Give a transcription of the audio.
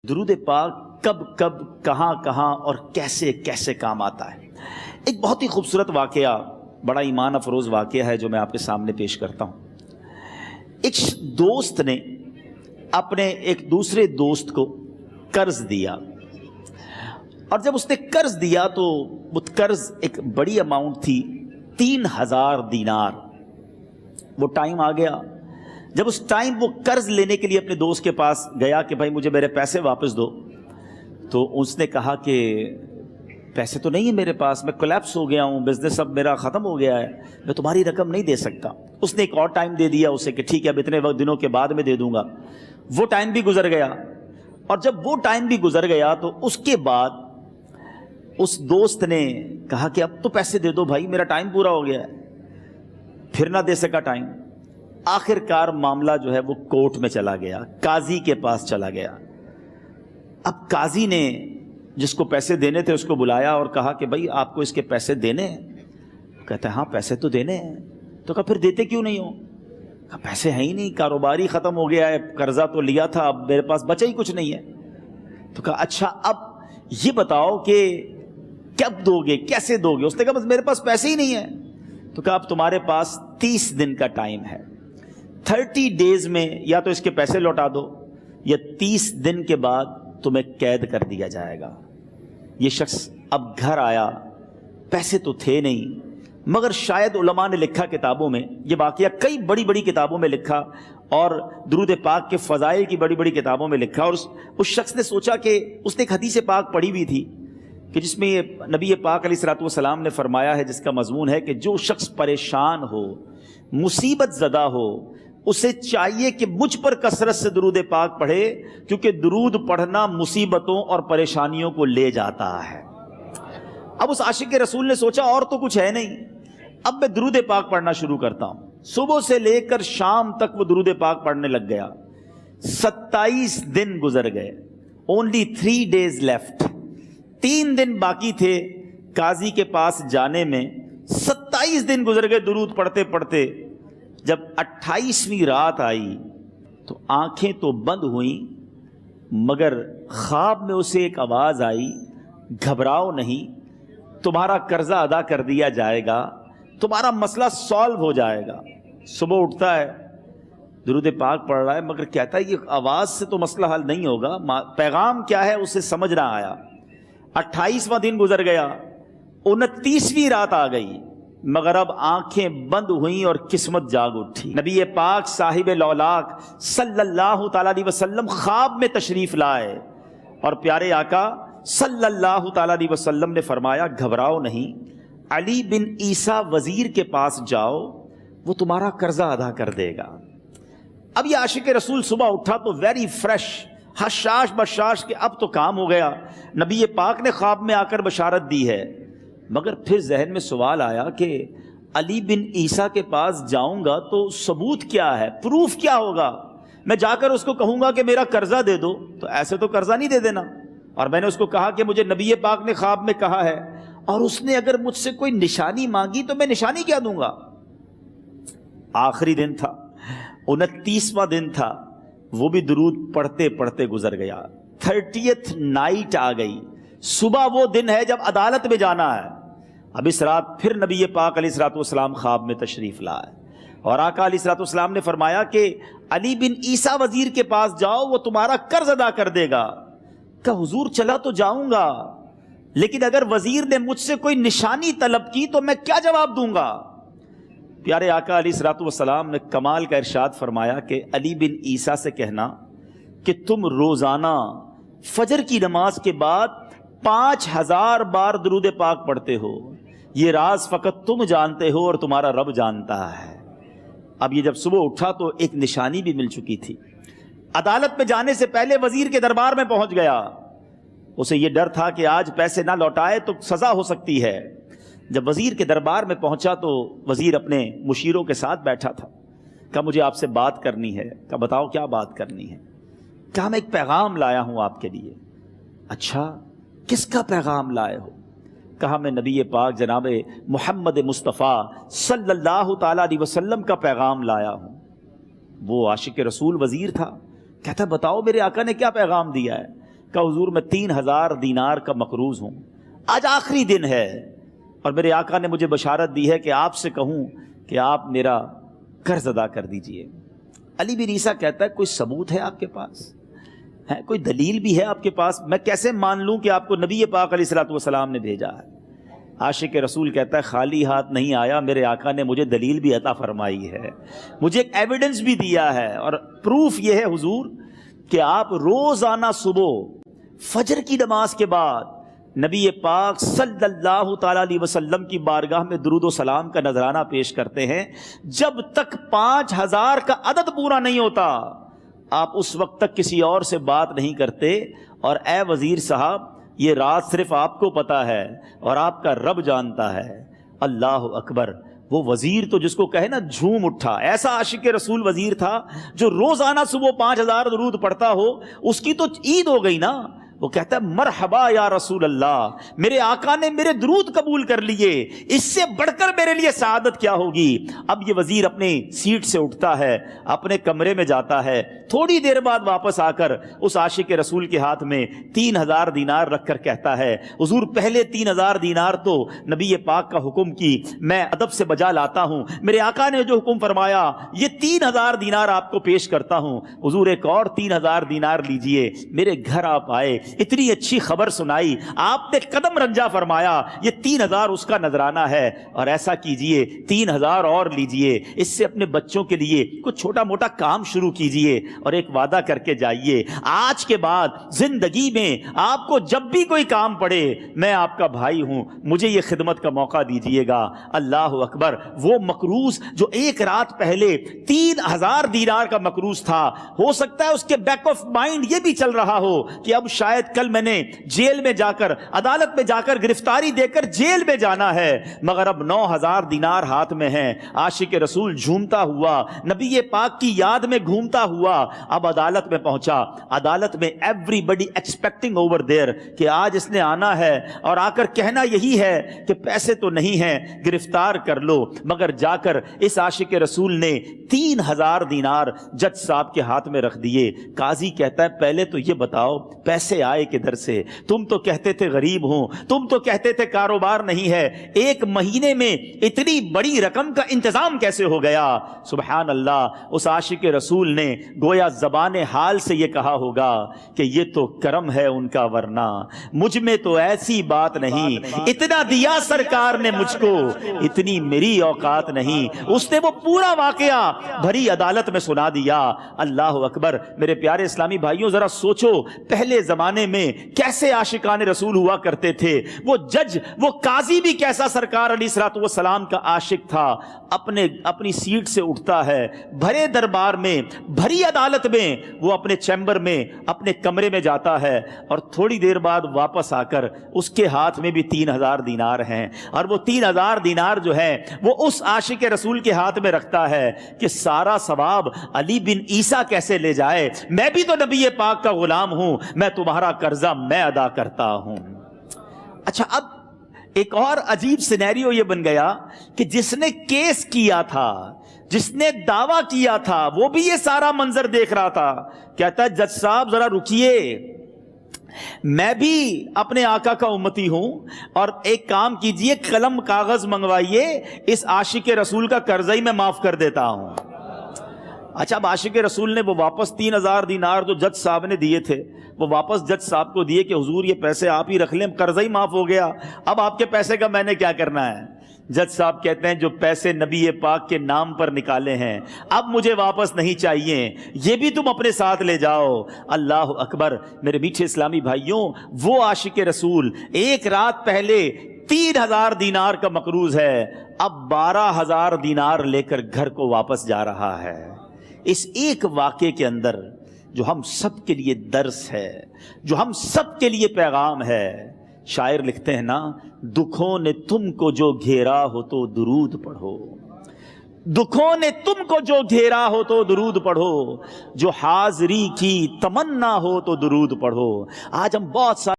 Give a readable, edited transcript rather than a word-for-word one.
درود پاک کب کب کہاں کہاں اور کیسے کیسے کام آتا ہے۔ ایک بہت ہی خوبصورت واقعہ، بڑا ایمان افروز واقعہ ہے جو میں آپ کے سامنے پیش کرتا ہوں۔ ایک دوست نے اپنے ایک دوسرے دوست کو قرض دیا، اور جب اس نے قرض دیا تو وہ قرض ایک بڑی اماؤنٹ تھی، 3000 دینار۔ وہ ٹائم آ گیا جب اس ٹائم وہ قرض لینے کے لیے اپنے دوست کے پاس گیا کہ بھائی مجھے میرے پیسے واپس دو، تو اس نے کہا کہ پیسے تو نہیں ہے میرے پاس، میں کولیپس ہو گیا ہوں، بزنس اب میرا ختم ہو گیا ہے، میں تمہاری رقم نہیں دے سکتا۔ اس نے ایک اور ٹائم دے دیا اسے کہ ٹھیک ہے اب اتنے وقت دنوں کے بعد میں دے دوں گا۔ وہ ٹائم بھی گزر گیا، اور جب وہ ٹائم بھی گزر گیا تو اس کے بعد اس دوست نے کہا کہ اب تو پیسے دے دو بھائی، میرا ٹائم پورا ہو گیا ہے۔ پھر نہ دے سکا ٹائم۔ آخر کار معاملہ جو ہے وہ کورٹ میں چلا گیا، قاضی کے پاس چلا گیا۔ اب قاضی نے جس کو پیسے دینے تھے اس کو بلایا اور کہا کہ بھائی آپ کو اس کے پیسے دینے ہیں؟ کہتا ہے ہاں پیسے تو دینے ہیں۔ تو کہا پھر دیتے کیوں نہیں ہو؟ کہا پیسے ہیں ہی نہیں، کاروبار ہی ختم ہو گیا ہے، قرضہ تو لیا تھا، اب میرے پاس بچا ہی کچھ نہیں ہے۔ تو کہا اچھا اب یہ بتاؤ کہ کب دو گے، کیسے دو گے؟ اس نے کہا بس میرے پاس پیسے ہی نہیں ہیں۔ تو کہا اب تمہارے پاس 30 دن کا ٹائم ہے، 30 ڈیز میں یا تو اس کے پیسے لوٹا دو یا 30 دن کے بعد تمہیں قید کر دیا جائے گا۔ یہ شخص اب گھر آیا، پیسے تو تھے نہیں، مگر شاید علماء نے لکھا کتابوں میں، یہ واقعہ کئی بڑی بڑی کتابوں میں لکھا اور درود پاک کے فضائل کی بڑی بڑی کتابوں میں لکھا، اور اس شخص نے سوچا کہ اس نے ایک حدیث پاک پڑھی ہوئی تھی کہ جس میں یہ نبی پاک علیہ الصلوۃ والسلام نے فرمایا ہے، جس کا مضمون ہے کہ جو شخص پریشان ہو، مصیبت زدہ ہو، اسے چاہیے کہ مجھ پر کثرت سے درود پاک پڑھے، کیونکہ درود پڑھنا مصیبتوں اور پریشانیوں کو لے جاتا ہے۔ اب اس عاشق رسول نے سوچا اور تو کچھ ہے نہیں، اب میں درود پاک پڑھنا شروع کرتا ہوں۔ صبح سے لے کر شام تک وہ درود پاک پڑھنے لگ گیا۔ 27 دن گزر گئے، only 3 days left، 3 دن باقی تھے قاضی کے پاس جانے میں۔ 27 دن گزر گئے درود پڑھتے پڑھتے۔ جب 28ویں رات آئی تو آنکھیں تو بند ہوئیں، مگر خواب میں اسے ایک آواز آئی، گھبراؤ نہیں، تمہارا قرضہ ادا کر دیا جائے گا، تمہارا مسئلہ سالو ہو جائے گا۔ صبح اٹھتا ہے، درود پاک پڑھ رہا ہے، مگر کہتا ہے یہ آواز سے تو مسئلہ حل نہیں ہوگا، پیغام کیا ہے اسے سمجھ نہ آیا۔ 28واں دن گزر گیا، 29ویں رات آ گئی، مگر اب آنکھیں بند ہوئیں اور قسمت جاگ اٹھی۔ نبی پاک صاحب لولاک صلی اللہ تعالیٰ علیہ وسلم خواب میں تشریف لائے، اور پیارے آقا صلی اللہ تعالیٰ علیہ وسلم نے فرمایا گھبراؤ نہیں، علی بن عیسیٰ وزیر کے پاس جاؤ، وہ تمہارا قرضہ ادا کر دے گا۔ اب یہ عاشق رسول صبح اٹھا تو ویری فریش، حشاش بشاش کہ اب تو کام ہو گیا، نبی پاک نے خواب میں آ کر بشارت دی ہے۔ مگر پھر ذہن میں سوال آیا کہ علی بن عیسیٰ کے پاس جاؤں گا تو ثبوت کیا ہے، پروف کیا ہوگا؟ میں جا کر اس کو کہوں گا کہ میرا قرضہ دے دو، تو ایسے تو قرضہ نہیں دے دینا، اور میں نے اس کو کہا کہ مجھے نبی پاک نے خواب میں کہا ہے، اور اس نے اگر مجھ سے کوئی نشانی مانگی تو میں نشانی کیا دوں گا؟ آخری دن تھا، 29واں دن تھا، وہ بھی درود پڑھتے پڑھتے گزر گیا۔ 30th نائٹ آ گئی، صبح وہ دن ہے جب عدالت میں جانا ہے۔ اب اس رات پھر نبی پاک علیہ الصلوۃ والسلام خواب میں تشریف لائے، اور آقا علیہ الصلوۃ والسلام نے فرمایا کہ علی بن عیسیٰ وزیر کے پاس جاؤ، وہ تمہارا قرض ادا کر دے گا۔ کہ حضور چلا تو جاؤں گا، لیکن اگر وزیر نے مجھ سے کوئی نشانی طلب کی تو میں کیا جواب دوں گا؟ پیارے آقا علیہ الصلوۃ والسلام نے کمال کا ارشاد فرمایا کہ علی بن عیسیٰ سے کہنا کہ تم روزانہ فجر کی نماز کے بعد 5000 بار درود پاک پڑھتے ہو، یہ راز فقط تم جانتے ہو اور تمہارا رب جانتا ہے۔ اب یہ جب صبح اٹھا تو ایک نشانی بھی مل چکی تھی۔ عدالت میں جانے سے پہلے وزیر کے دربار میں پہنچ گیا، اسے یہ ڈر تھا کہ آج پیسے نہ لوٹائے تو سزا ہو سکتی ہے۔ جب وزیر کے دربار میں پہنچا تو وزیر اپنے مشیروں کے ساتھ بیٹھا تھا۔ کہا مجھے آپ سے بات کرنی ہے۔ کہا بتاؤ کیا بات کرنی ہے؟ کہا میں ایک پیغام لایا ہوں آپ کے لیے۔ اچھا کس کا پیغام لائے ہو؟ کہا میں نبی پاک جناب محمد مصطفیٰ صلی اللہ تعالیٰ علیہ وسلم کا پیغام لایا ہوں۔ وہ عاشق رسول وزیر تھا، کہتا بتاؤ میرے آقا نے کیا پیغام دیا ہے؟ کہا حضور میں 3000 دینار کا مقروض ہوں، آج آخری دن ہے اور میرے آقا نے مجھے بشارت دی ہے کہ آپ سے کہوں کہ آپ میرا قرض ادا کر دیجئے۔ علی بن عیسیٰ کہتا ہے کوئی ثبوت ہے آپ کے پاس؟ ہے کوئی دلیل بھی ہے آپ کے پاس؟ میں کیسے مان لوں کہ آپ کو نبی پاک علیہ الصلوۃ والسلام نے بھیجا ہے؟ عاشق رسول کہتا ہے خالی ہاتھ نہیں آیا، میرے آقا نے مجھے دلیل بھی عطا فرمائی ہے، مجھے ایک ایویڈنس بھی دیا ہے، اور پروف یہ ہے حضور کہ آپ روزانہ صبح فجر کی نماز کے بعد نبی پاک صلی اللہ تعالی علیہ وسلم کی بارگاہ میں درود و سلام کا نذرانہ پیش کرتے ہیں۔ جب تک 5000 کا عدد پورا نہیں ہوتا آپ اس وقت تک کسی اور سے بات نہیں کرتے، اور اے وزیر صاحب یہ راز صرف آپ کو پتہ ہے اور آپ کا رب جانتا ہے۔ اللہ اکبر، وہ وزیر تو جس کو کہے نا جھوم اٹھا، ایسا عاشق رسول وزیر تھا جو روزانہ صبح 5000 درود پڑھتا ہو، اس کی تو عید ہو گئی نا۔ وہ کہتا ہے مرحبا یا رسول اللہ، میرے آقا نے میرے درود قبول کر لیے، اس سے بڑھ کر میرے لیے سعادت کیا ہوگی۔ اب یہ وزیر اپنے سیٹ سے اٹھتا ہے، اپنے کمرے میں جاتا ہے، تھوڑی دیر بعد واپس آ کر اس عاشق رسول کے ہاتھ میں 3000 دینار رکھ کر کہتا ہے حضور پہلے 3000 دینار تو نبی پاک کا حکم کی میں ادب سے بجا لاتا ہوں، میرے آقا نے جو حکم فرمایا یہ 3000 دینار آپ کو پیش کرتا ہوں، حضور ایک اور 3000 دینار لیجئے۔ میرے گھر آپ آئے، اتنی اچھی خبر سنائی، آپ نے قدم رنجا فرمایا، یہ 3000 اس کا نذرانہ ہے، اور ایسا کیجئے 3000 اور لیجئے، اس سے اپنے بچوں کے لیے کچھ چھوٹا موٹا کام شروع کیجئے اور ایک وعدہ کر کے جائیے، آج کے بعد زندگی میں آپ کو جب بھی کوئی کام پڑے میں آپ کا بھائی ہوں، مجھے یہ خدمت کا موقع دیجئے گا۔ اللہ اکبر، وہ مقروض جو ایک رات پہلے 3000 دینار کا مقروض تھا، ہو سکتا ہے اس کے بیک آف مائنڈ یہ بھی چل رہا ہو کہ اب شاید کل میں نے جیل میں جا کر عدالت میں جا کر گرفتاری دے کر جیل میں جانا ہے، مگر اب 9000 دینار ہاتھ میں ہیں۔ عاشق رسول جھومتا ہوا نبی پاک کی یاد میں گھومتا ہوا اب عدالت میں پہنچا۔ عدالت میں everybody expecting over there کہ آج اس نے آنا ہے اور آ کر کہنا یہی ہے کہ پیسے تو نہیں ہیں، گرفتار کر لو، مگر جا کر اس عاشق رسول نے 3000 دینار جج صاحب کے ہاتھ میں رکھ دیے۔ قاضی کہتا ہے پہلے تو یہ بتاؤ پیسے آئے کدھر سے؟ تم تو کہتے تھے غریب ہوں، تم تو کہتے تھے کاروبار نہیں ہے، ایک مہینے میں اتنی بڑی رقم کا انتظام کیسے ہو گیا؟ سبحان اللہ، اس عاشق رسول نے گویا زبان حال سے یہ کہا ہوگا کہ یہ تو کرم ہے ان کا، ورنہ مجھ میں تو ایسی بات نہیں، اتنا دیا سرکار نے مجھ کو، اتنی میری اوقات نہیں۔ اس نے وہ پورا واقعہ بھری عدالت میں سنا دیا۔ اللہ اکبر، میرے پیارے اسلامی بھائیوں ذرا سوچو پہلے زمانے میں کیسے عاشقان رسول ہوا کرتے تھے، وہ جج وہ قاضی بھی کیسا سرکار علیہ الصلوۃ والسلام کا عاشق تھا۔ اپنی سیٹ سے اٹھتا ہے، بھرے دربار میں بھری عدالت میں وہ اپنے چیمبر میں اپنے کمرے میں جاتا ہے، اور تھوڑی دیر بعد واپس آ کر اس کے ہاتھ میں بھی 3000 دینار ہیں، اور وہ 3000 دینار جو ہے وہ اس عاشق رسول کے ہاتھ میں رکھتا ہے کہ سارا ثواب علی بن عیسیٰ کیسے لے جائے، میں بھی تو نبی پاک کا غلام ہوں، میں تمہارا قرضہ میں ادا کرتا ہوں۔ اچھا، اب ایک اور عجیب سینیریو یہ بن گیا کہ جس نے کیس کیا تھا، جس نے دعویٰ کیا تھا، وہ بھی یہ سارا منظر دیکھ رہا تھا۔ کہتا ہے جج صاحب ذرا رکیے، میں بھی اپنے آقا کا امتی ہوں، اور ایک کام کیجئے قلم کاغذ منگوائیے، اس عاشق رسول کا قرضہ ہی میں معاف کر دیتا ہوں۔ اچھا، اب عاشق رسول نے وہ واپس 3000 دینار جو جج صاحب نے دیے تھے وہ واپس جج صاحب کو دیے کہ حضور یہ پیسے آپ ہی رکھ لیں، قرضہ ہی معاف ہو گیا، اب آپ کے پیسے کا میں نے کیا کرنا ہے؟ جج صاحب کہتے ہیں جو پیسے نبی پاک کے نام پر نکالے ہیں اب مجھے واپس نہیں چاہیے، یہ بھی تم اپنے ساتھ لے جاؤ۔ اللہ اکبر، میرے میٹھے اسلامی بھائیوں، وہ عاشق رسول ایک رات پہلے 3000 دینار کا مقروض ہے، اب 12000 دینار لے کر گھر کو واپس جا رہا ہے۔ اس ایک واقعے کے اندر جو ہم سب کے لیے درس ہے، جو ہم سب کے لیے پیغام ہے، شاعر لکھتے ہیں نا، دکھوں نے تم کو جو گھیرا ہو تو درود پڑھو، دکھوں نے تم کو جو گھیرا ہو تو درود پڑھو، جو حاضری کی تمنا ہو تو درود پڑھو۔ آج ہم بہت سارے